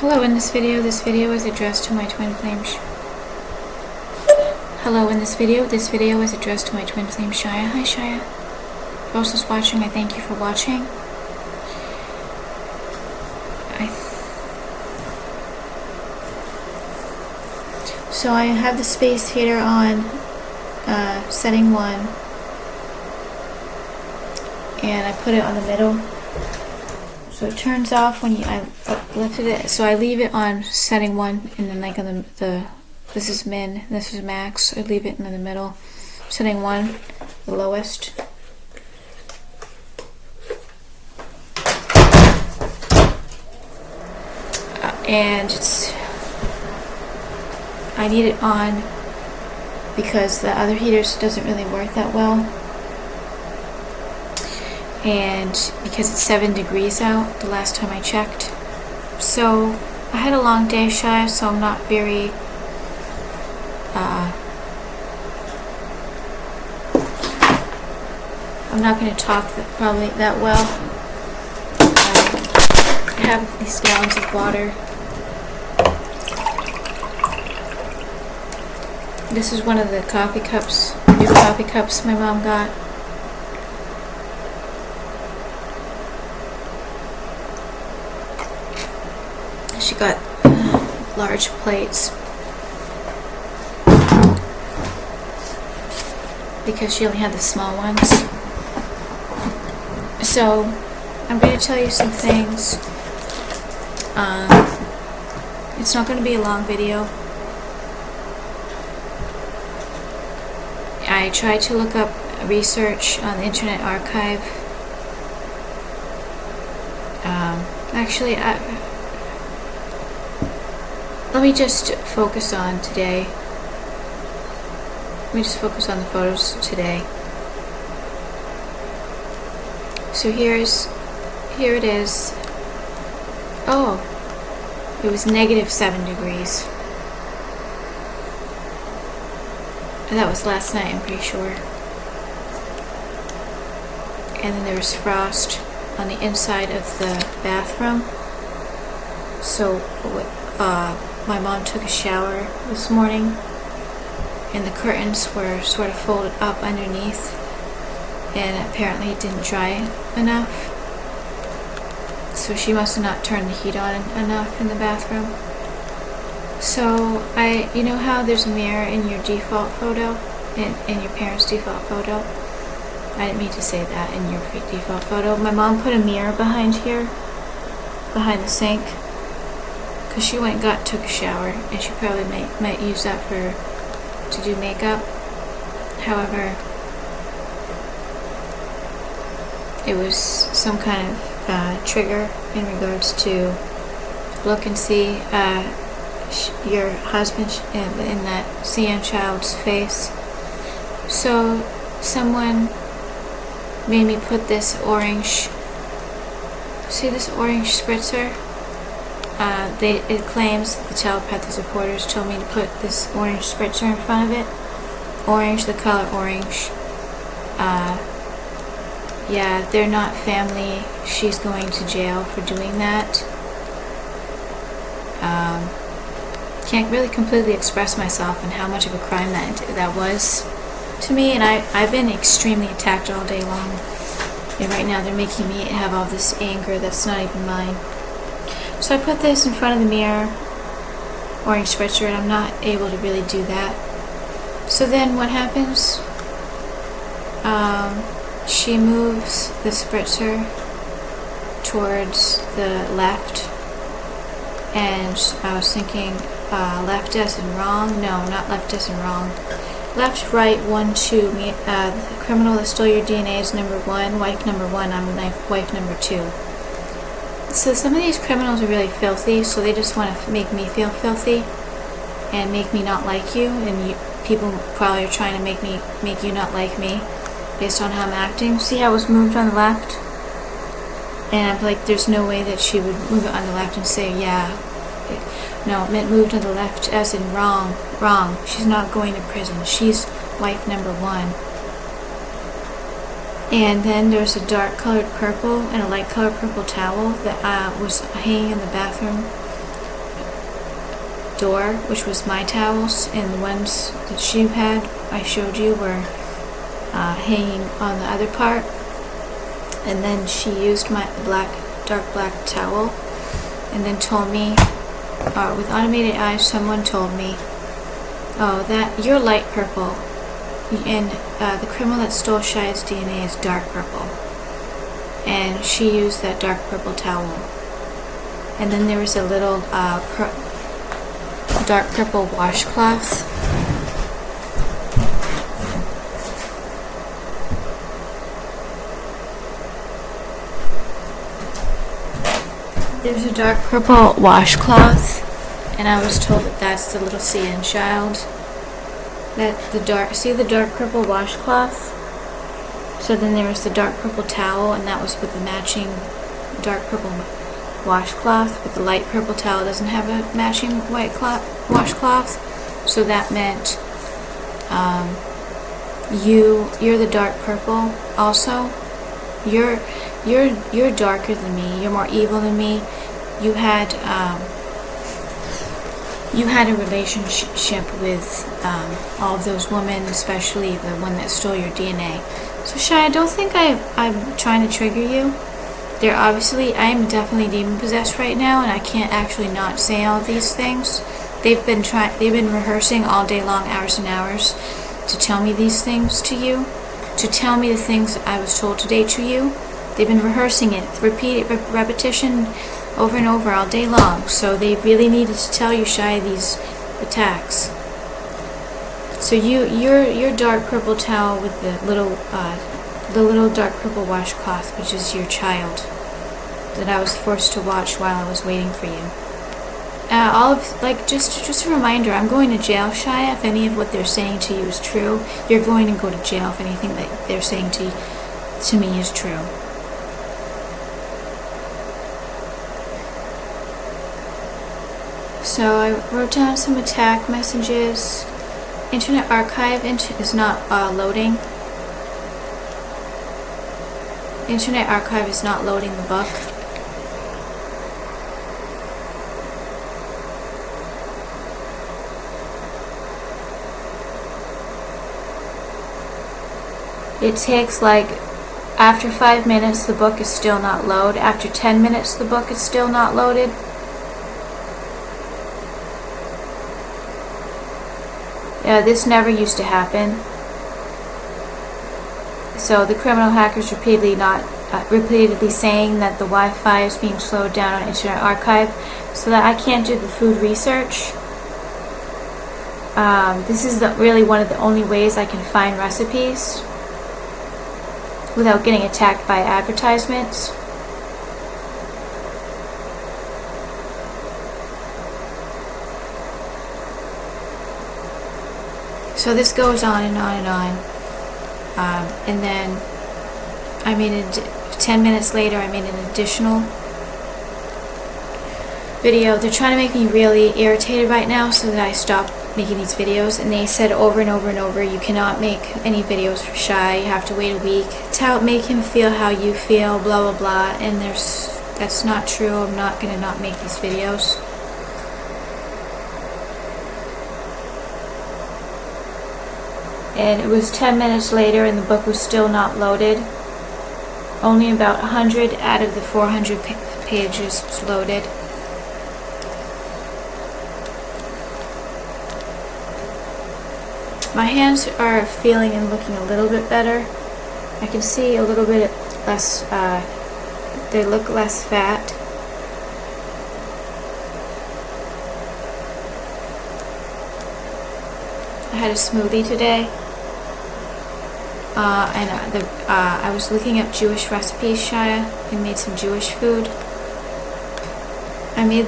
Hello, in this video is addressed to my twin flame. Hello, in this video is addressed to my twin flame Shia. Hi Shia. For those who's watching, I thank you for watching. So I have the space heater on setting 1, and I put it on the middle. So it turns off when I lifted it. So I leave it on setting 1, and then like on the this is min, this is max. I leave it in the middle. Setting 1, the lowest. And I need it on because the other heaters doesn't really work that well, and because it's 7 degrees out the last time I checked. So I had a long day, Shia, so I'm not very I'm not going to talk probably that well. I have these gallons of water. This is one of the coffee cups, new coffee cups my mom got. She got large plates because she only had the small ones. So I'm going to tell you some things. It's not going to be a long video. I tried to look up research on the Internet Archive. Actually, let me just focus on today. Let me just focus on the photos today. So here it is. Oh, it was negative 7 degrees. And that was last night, I'm pretty sure. And then there was frost on the inside of the bathroom. So my mom took a shower this morning, and the curtains were sort of folded up underneath, and apparently it didn't dry enough. So she must have not turned the heat on enough in the bathroom. So you know how there's a mirror in your default photo, in your parents' default photo? I didn't mean to say that, in your default photo. My mom put a mirror behind here, behind the sink, because she went and took a shower, and she probably might use that to do makeup. However, it was some kind of trigger in regards to look and see your husband in that CN child's face. So someone made me put this orange, see this orange spritzer? It claims, the telepathy supporters told me to put this orange spritzer in front of it. Orange, the color orange. Yeah, they're not family. She's going to jail for doing that. Can't really completely express myself and how much of a crime that was to me, and I've been extremely attacked all day long, and right now they're making me have all this anger that's not even mine. So I put this in front of the mirror, orange spritzer, and I'm not able to really do that. So then what happens? She moves the spritzer towards the left, and I was thinking left as in wrong. No, not left as in wrong. Left, right, 1, 2. The criminal that stole your DNA is number 1, wife number 1. I'm wife number 2. So some of these criminals are really filthy, so they just want to make me feel filthy and make me not like you, and people probably are trying to make you not like me based on how I'm acting. See how it was moved on the left? And I'm like, there's no way that she would move it on the left and say, yeah. No, it moved on the left as in wrong. She's not going to prison. She's wife number 1. And then there's a dark colored purple and a light colored purple towel that was hanging in the bathroom door, which was my towels, and the ones that she had, I showed you, were hanging on the other part. And then she used my dark black towel, and then told me, with automated eyes, someone told me, oh, that you're light purple, and the criminal that stole Shia's DNA is dark purple. And she used that dark purple towel. And then there was a little dark purple washcloth. There's a dark purple washcloth, and I was told that that's the little CN child. See the dark purple washcloth? So then there was the dark purple towel, and that was with the matching dark purple washcloth, but the light purple towel doesn't have a matching white washcloth. So that meant you're the dark purple also. You're darker than me. You're more evil than me. You had a relationship with all of those women, especially the one that stole your DNA. So Shia, I don't think I'm trying to trigger you. I am definitely demon possessed right now, and I can't actually not say all of these things. They've been rehearsing all day long, hours and hours, to tell me these things to you, to tell me the things I was told today to you. They've been rehearsing it, repetition over and over all day long. So they really needed to tell you, Shia, these attacks. So your dark purple towel with the little dark purple washcloth, which is your child, that I was forced to watch while I was waiting for you. Just a reminder, I'm going to jail, Shia. If any of what they're saying to you is true, you're going to go to jail if anything that they're saying to me is true. So I wrote down some attack messages. Internet Archive is not loading. Internet Archive is not loading the book. It takes after 5 minutes the book is still not loaded. After 10 minutes the book is still not loaded. This never used to happen. So the criminal hackers repeatedly saying that the Wi-Fi is being slowed down on Internet Archive so that I can't do the food research. This is really one of the only ways I can find recipes without getting attacked by advertisements. So this goes on and on and on. And then 10 minutes later, I made an additional video. They're trying to make me really irritated right now so that I stop making these videos. And they said over and over and over, you cannot make any videos for Shia. You have to wait a week. Make him feel how you feel, blah, blah, blah. And that's not true. I'm not going to not make these videos. And it was 10 minutes later and the book was still not loaded. Only about 100 out of the 400 pages was loaded. My hands are feeling and looking a little bit better. I can see a little bit less, they look less fat. I had a smoothie today. I was looking up Jewish recipes, Shia, and made some Jewish food. I made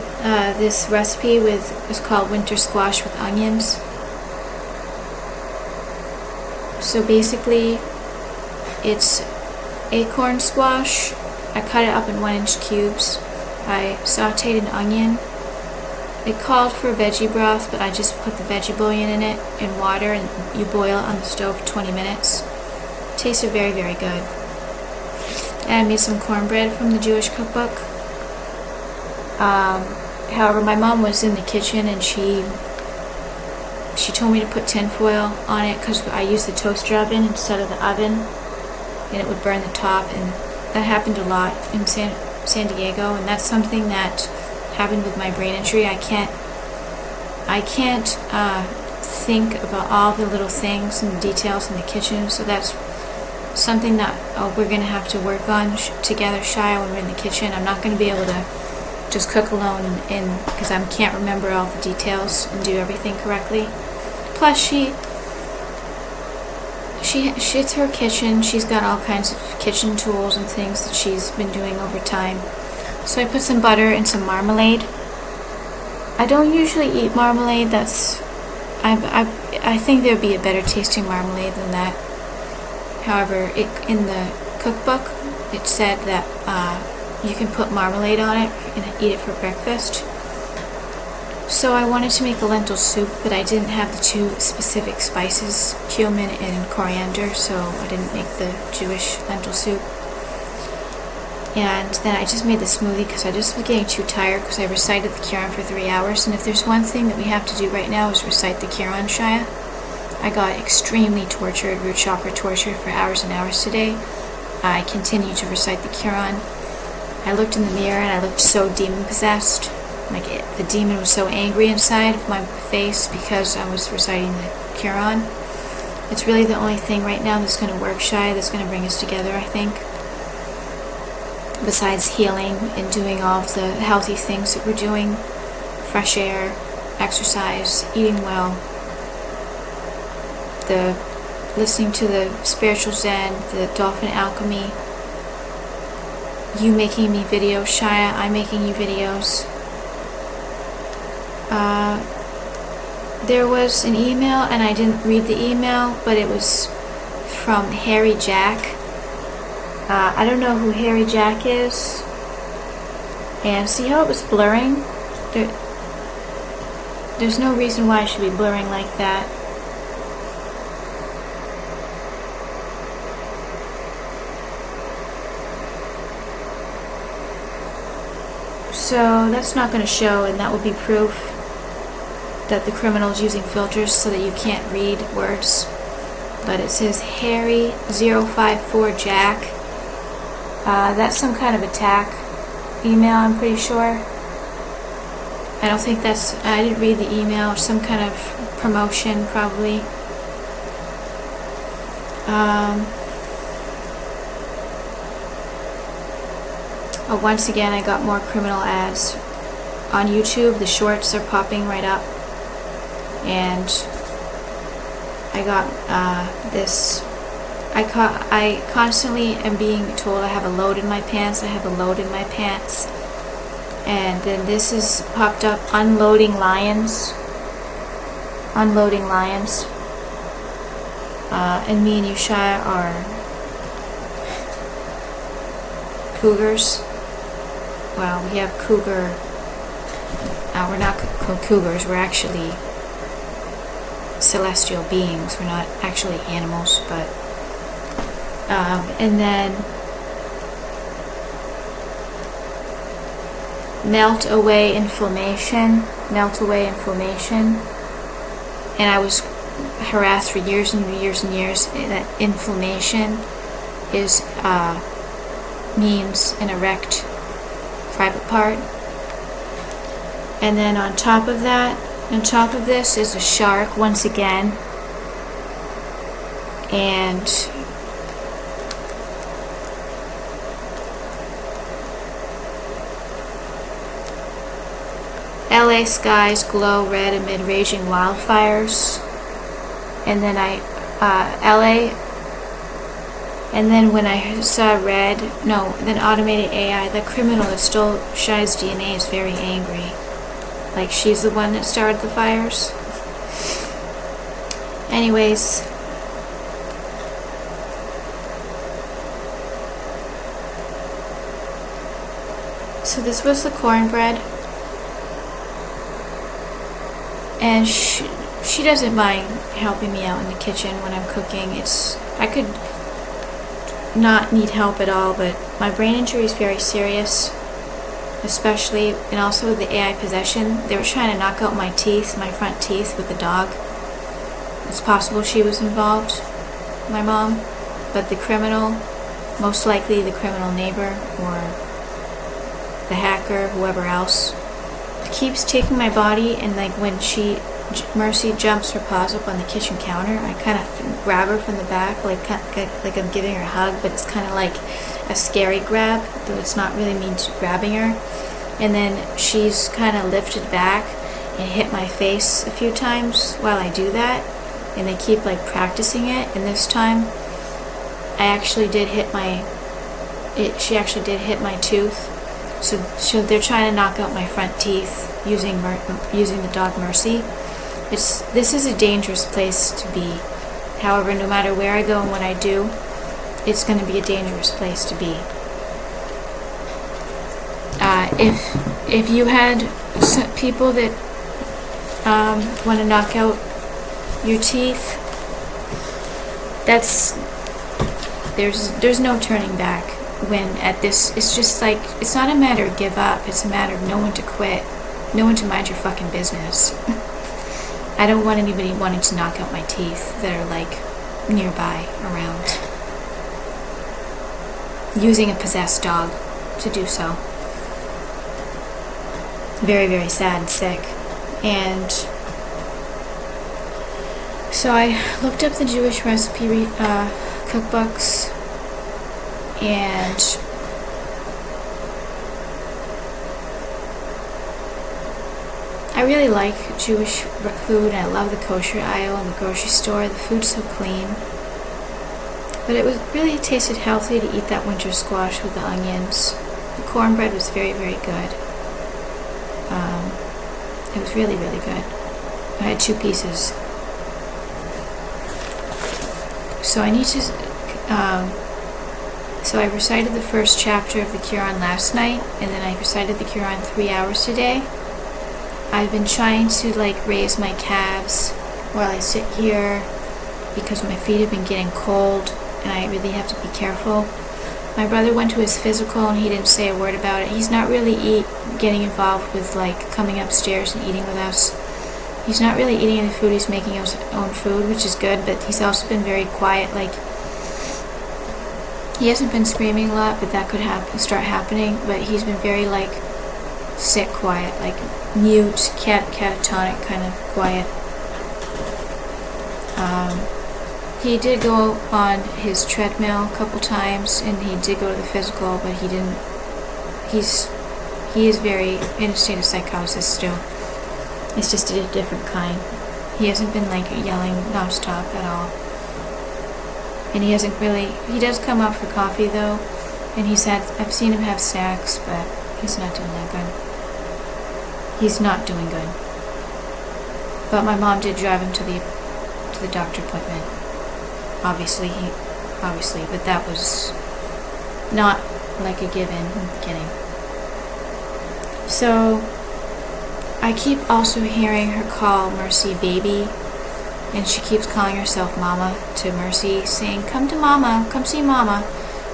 this recipe it's called winter squash with onions. So basically, it's acorn squash. I cut it up in 1-inch cubes. I sauteed an onion. It called for veggie broth, but I just put the veggie bouillon in it in water, and you boil it on the stove for 20 minutes. It tasted very, very good. And I made some cornbread from the Jewish cookbook. However, my mom was in the kitchen and she told me to put tinfoil on it because I used the toaster oven instead of the oven, and it would burn the top, and that happened a lot in San Diego, and that's something that happened with my brain injury. I can't think about all the little things and the details in the kitchen, so that's something that we're going to have to work on together, Shia, when we're in the kitchen. I'm not going to be able to just cook alone because I can't remember all the details and do everything correctly. Plus, it's her kitchen. She's got all kinds of kitchen tools and things that she's been doing over time. So I put some butter and some marmalade. I don't usually eat marmalade. I think there'd be a better tasting marmalade than that. However, in the cookbook, it said that you can put marmalade on it and eat it for breakfast. So I wanted to make a lentil soup, but I didn't have the two specific spices, cumin and coriander, so I didn't make the Jewish lentil soup. And then I just made the smoothie because I just was getting too tired because I recited the Quran for 3 hours. And if there's one thing that we have to do right now is recite the Quran, Shia. I got extremely tortured, root chakra tortured for hours and hours today. I continued to recite the Quran. I looked in the mirror and I looked so demon-possessed. The demon was so angry inside of my face because I was reciting the Quran. It's really the only thing right now that's going to work, Shia, that's going to bring us together, I think. Besides healing and doing all of the healthy things that we're doing, fresh air, exercise, eating well, the listening to the spiritual Zen, the dolphin alchemy, you making me videos, Shia, I'm making you videos. There was an email, and I didn't read the email, but it was from Harry Jack. I don't know who Harry Jack is. And see how it was blurring? There's no reason why it should be blurring like that. So that's not going to show, and that will be proof that the criminal is using filters so that you can't read words. But it says Harry 054 Jack. That's some kind of attack email, I'm pretty sure. I don't think I didn't read the email. Some kind of promotion, probably. Once again, I got more criminal ads on YouTube. The shorts are popping right up, and I got this. I constantly am being told I have a load in my pants. I have a load in my pants, and then this is popped up. Unloading lions. Unloading lions. And me and you, Shia, are cougars. Well, we have cougar. We're not cougars. We're actually celestial beings. We're not actually animals, but and then melt away inflammation. And I was harassed for years and years and years that inflammation is means an erect private part. And then on top of this is a shark once again, and LA skies glow red amid raging wildfires. And then LA, and then when I saw then automated AI, the criminal that stole Shia's DNA is very angry. Like she's the one that started the fires. Anyways, so this was the cornbread, and she doesn't mind helping me out in the kitchen when I'm cooking. I could not need help at all, but my brain injury is very serious. especially, and also with the AI possession, they were trying to knock out my teeth, my front teeth with the dog. It's possible she was involved, my mom, but the criminal, most likely the criminal neighbor or the hacker, whoever else, keeps taking my body, and like when Mercy jumps her paws up on the kitchen counter, I kind of grab her from the back, like I'm giving her a hug, but it's kind of like a scary grab, though it's not really me grabbing her. And then she's kind of lifted back and hit my face a few times while I do that, and they keep like practicing it. And this time, I actually did hit she actually did hit my tooth. So they're trying to knock out my front teeth using the dog Mercy. This is a dangerous place to be. However, no matter where I go and what I do, it's going to be a dangerous place to be. If you had people that want to knock out your teeth, there's no turning back. When at this, it's just like, it's not a matter of give up, it's a matter of no one to quit, no one to mind your fucking business. I don't want anybody wanting to knock out my teeth that are like nearby, around, using a possessed dog to do so. Very, very sad and sick. And so I looked up the Jewish recipe cookbooks, and I really like Jewish food, and I love the kosher aisle in the grocery store. The food's so clean. But it really tasted healthy to eat that winter squash with the onions. The cornbread was very, very good. It was really, really good. I had 2 pieces. So I need to... So I recited the first chapter of the Quran last night, and then I recited the Quran 3 hours today. I've been trying to like raise my calves while I sit here because my feet have been getting cold and I really have to be careful. My brother went to his physical and he didn't say a word about it. He's not really getting involved with like coming upstairs and eating with us. He's not really eating any food, he's making his own food, which is good, but he's also been very quiet. Like, he hasn't been screaming a lot, but that could start happening, but he's been very like sit quiet, like mute, catatonic kind of quiet. He did go on his treadmill a couple times, and he did go to the physical, but he didn't. He is very in a state of psychosis still. It's just a different kind. He hasn't been like yelling nonstop at all. And he hasn't really, he does come up for coffee though, and I've seen him have snacks, but he's not doing that good. He's not doing good. But my mom did drive him to the doctor appointment. Obviously, but that was not like a given in the beginning. So, I keep also hearing her call Mercy baby, and she keeps calling herself Mama to Mercy, saying, "Come to Mama, come see Mama."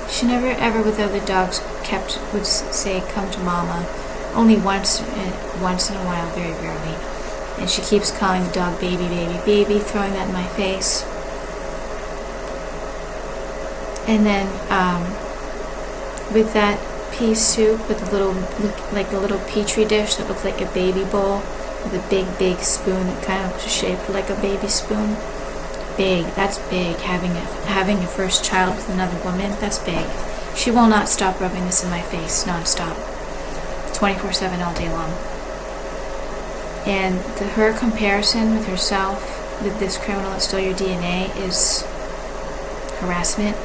She never ever with other dogs would say, "Come to Mama." Only once in a while, very rarely. And she keeps calling the dog baby, baby, baby, throwing that in my face. And then with that pea soup with the little petri dish that looked like a baby bowl with a big spoon that kind of shaped like a baby spoon. Big, that's big. Having a first child with another woman, that's big. She will not stop rubbing this in my face nonstop, 24/7 all day long. And her comparison with herself, with this criminal that stole your DNA, is harassment.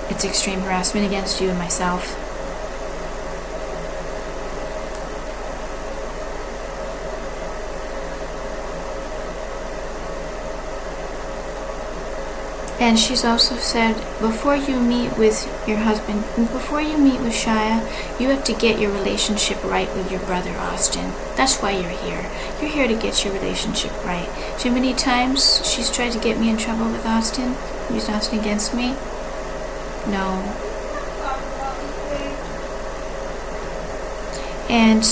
It's extreme harassment against you and myself. And she's also said, before you meet with your husband, before you meet with Shia, you have to get your relationship right with your brother Austin. That's why you're here. You're here to get your relationship right. Do you know how many times she's tried to get me in trouble with Austin? Used Austin against me? No. And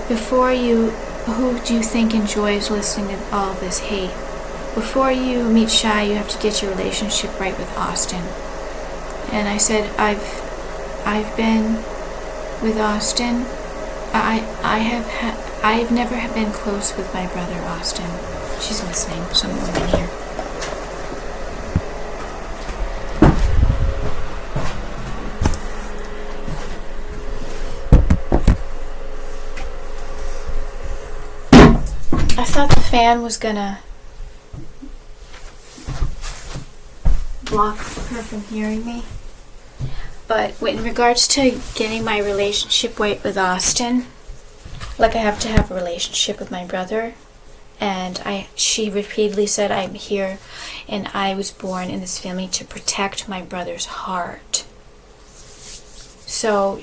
before you, who do you think enjoys listening to all this hate? Before you meet Shia, you have to get your relationship right with Austin. And I said, I've been with Austin. I've never been close with my brother Austin. She's listening, some woman here. I thought the fan was gonna block her from hearing me. But in regards to getting my relationship right with Austin, like I have to have a relationship with my brother, and she repeatedly said I'm here and I was born in this family to protect my brother's heart. So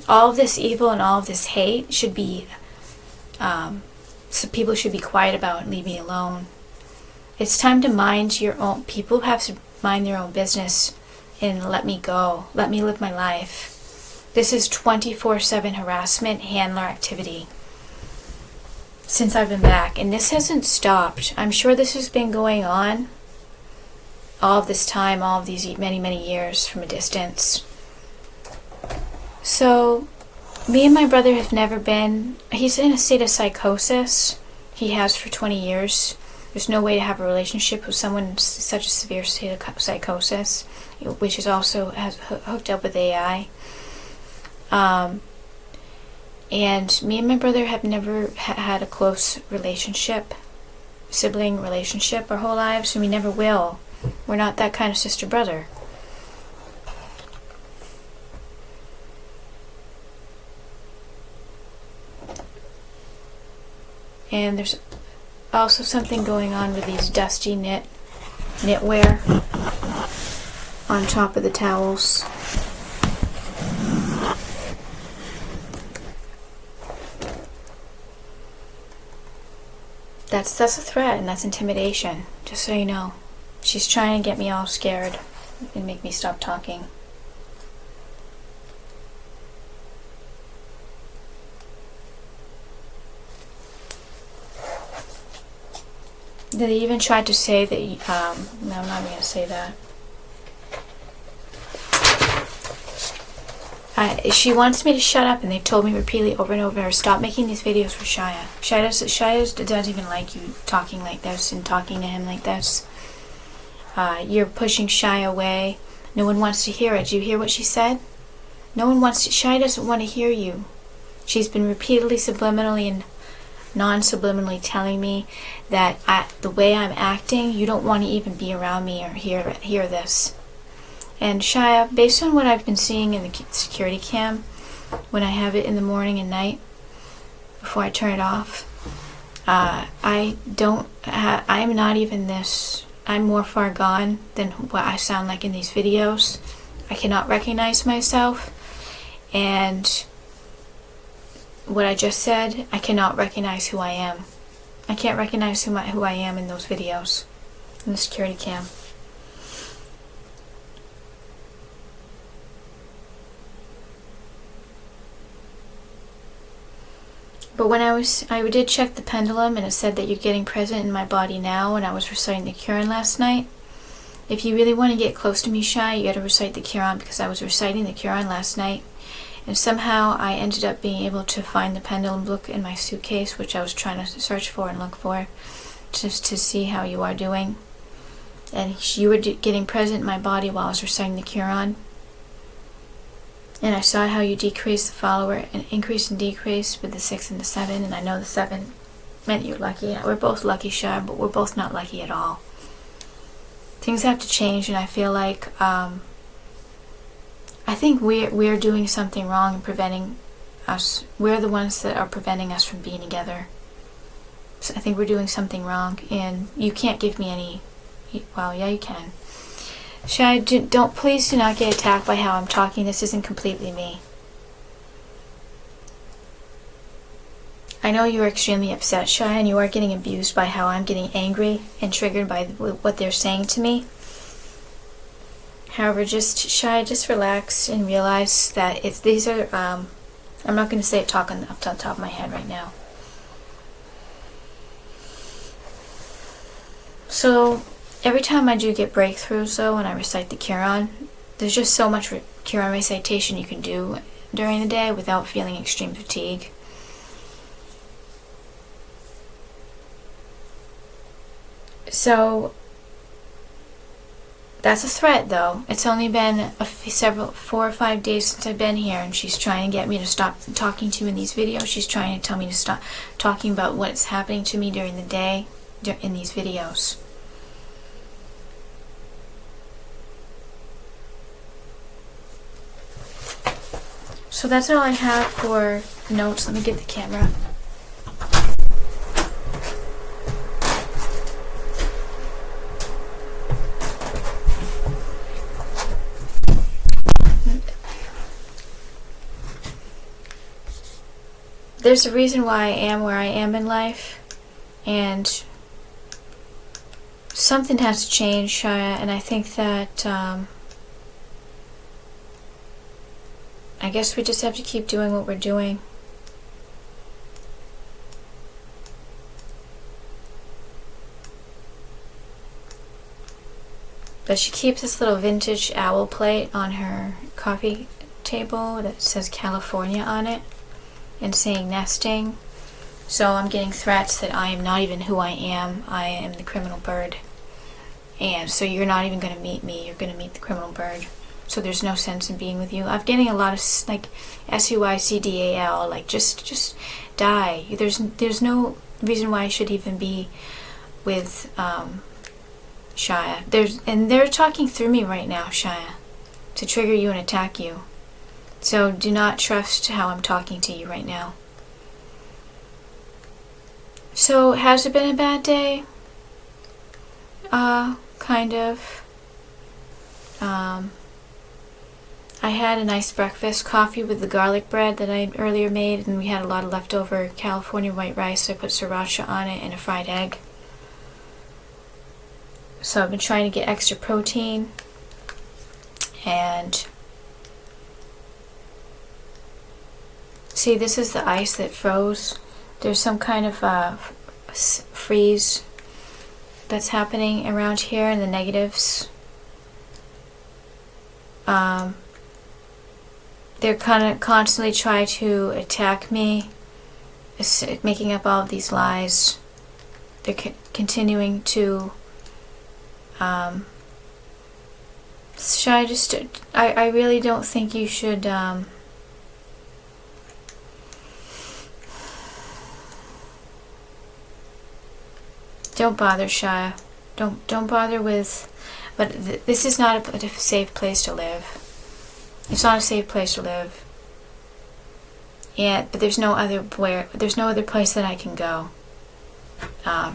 all of this evil and all of this hate should be, so people should be quiet about and leave me alone. It's time to mind your own, people have to mind their own business and let me go. Let me live my life. This is 24/7 harassment, handler activity since I've been back. And this hasn't stopped. I'm sure this has been going on all of this time, all of these many, many years from a distance. So, me and my brother have never been, he's in a state of psychosis. He has for 20 years. There's no way to have a relationship with someone in such a severe state of psychosis, which is also hooked up with AI. And me and my brother have never had a close relationship, sibling relationship our whole lives, and we never will. We're not that kind of sister-brother. And there's also something going on with these dusty knitwear on top of the towels. That's a threat, and that's intimidation, just so you know. She's trying to get me all scared and make me stop talking. They even tried to say that, no, I'm not going to say that. She wants me to shut up, and they've told me repeatedly over and over, stop making these videos for Shia. Shia doesn't even like you talking like this and talking to him like this. You're pushing Shia away. No one wants to hear it. Do you hear what she said? No one wants to, Shia doesn't want to hear you. She's been repeatedly, subliminally, and non-subliminally telling me that the way I'm acting, you don't want to even be around me or hear this. And Shia, based on what I've been seeing in the security cam, when I have it in the morning and night, before I turn it off, I'm not even this, I'm more far gone than what I sound like in these videos. I cannot recognize myself, and what I just said, I cannot recognize who I am. I can't recognize who I am in those videos, in the security cam. But when I did check the pendulum, and it said that you're getting present in my body now, and I was reciting the Quran last night. If you really want to get close to me, Shia, you gotta recite the Quran, because I was reciting the Quran last night, and somehow I ended up being able to find the pendulum book in my suitcase, which I was trying to search for and look for, just to see how you are doing. And you were getting present in my body while I was reciting the Quran. And I saw how you decreased the follower and increase and decrease with the 6 and the 7, and I know the 7 meant you're lucky. We're both lucky, Shia, but we're both not lucky at all. Things have to change, and I feel like I think we're doing something wrong and preventing us. We're the ones that are preventing us from being together. So I think we're doing something wrong, and you can't give me any. Well, yeah, you can. Shia, please do not get attacked by how I'm talking. This isn't completely me. I know you are extremely upset, Shia, and you are getting abused by how I'm getting angry and triggered by what they're saying to me. However, Shia, just relax and realize that these are, I'm not going to say it off the top of my head right now. So, every time I do get breakthroughs, though, and I recite the Quran, there's just so much Quran recitation you can do during the day without feeling extreme fatigue. So, that's a threat, though. It's only been 4 or 5 days since I've been here, and she's trying to get me to stop talking to you in these videos. She's trying to tell me to stop talking about what's happening to me during the day in these videos. So that's all I have for notes. Let me get the camera. There's a reason why I am where I am in life, and something has to change, Shia, and I think that I guess we just have to keep doing what we're doing. But she keeps this little vintage owl plate on her coffee table that says California on it and saying nesting. So I'm getting threats that I am not even who I am. I am the criminal bird. And so you're not even going to meet me. You're going to meet the criminal bird. So there's no sense in being with you. I'm getting a lot of like SUICDAL, like just die. There's no reason why I should even be with Shia. And they're talking through me right now, Shia, to trigger you and attack you. So do not trust how I'm talking to you right now. So has it been a bad day? Kind of. I had a nice breakfast, coffee with the garlic bread that I earlier made, and we had a lot of leftover California white rice, so I put sriracha on it and a fried egg. So I've been trying to get extra protein, and see, this is the ice that froze. There's some kind of freeze that's happening around here in the negatives. They're kind of constantly trying to attack me, making up all of these lies. They're continuing to I really don't think you should don't bother, Shia. Don't bother with, but this is not a safe place to live. It's not a safe place to live. Yeah, but there's no other place that I can go. I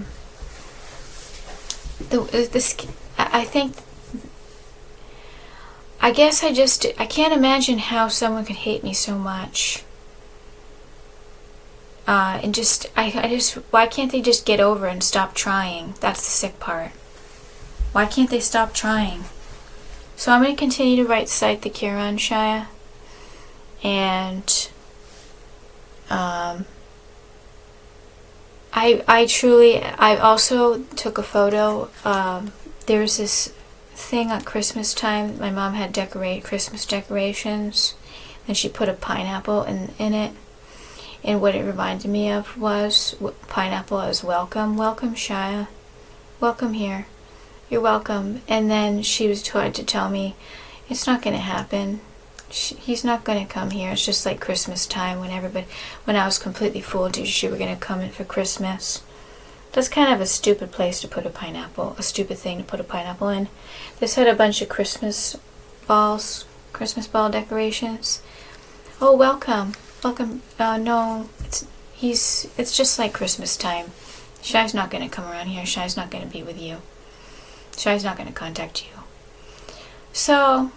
can't imagine how someone could hate me so much. Why can't they just get over and stop trying? That's the sick part. Why can't they stop trying? So I'm going to continue to recite the Quran, Shia. And I also took a photo. There was this thing at Christmas time. My mom had Christmas decorations, and she put a pineapple in it. And what it reminded me of was pineapple as welcome. Welcome, Shia. Welcome here. You're welcome. And then she was trying to tell me, it's not going to happen. He's not going to come here. It's just like Christmas time when I was completely fooled you were going to come in for Christmas. That's kind of a stupid place to put a pineapple, a stupid thing to put a pineapple in. This had a bunch of Christmas ball decorations. Oh, welcome. Welcome. No, it's just like Christmas time. Shia's not going to come around here. Shia's not going to be with you. Shia's not going to contact you. So,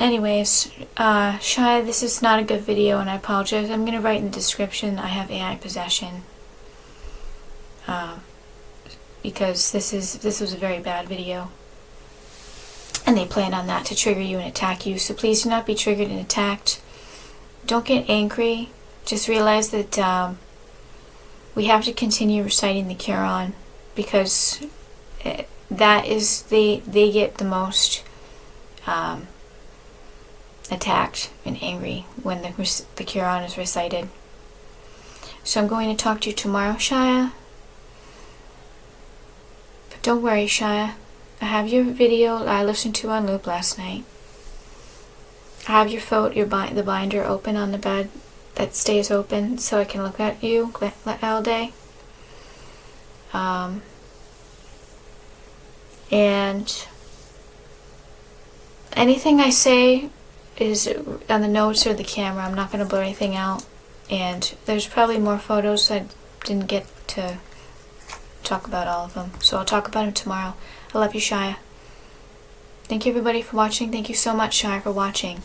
Anyways, Shia, this is not a good video, and I apologize. I'm going to write in the description I have AI possession. Because this was a very bad video. And they plan on that to trigger you and attack you. So please do not be triggered and attacked. Don't get angry. Just realize that we have to continue reciting the Quran, because that is, they get the most attacked and angry when the Quran is recited. So I'm going to talk to you tomorrow, Shia. But don't worry, Shia. I have your video I listened to on loop last night. I have the binder open on the bed that stays open so I can look at you all day. And anything I say is on the notes or the camera. I'm not going to blur anything out. And there's probably more photos. I didn't get to talk about all of them. So I'll talk about them tomorrow. I love you, Shia. Thank you everybody for watching. Thank you so much, Shia, for watching.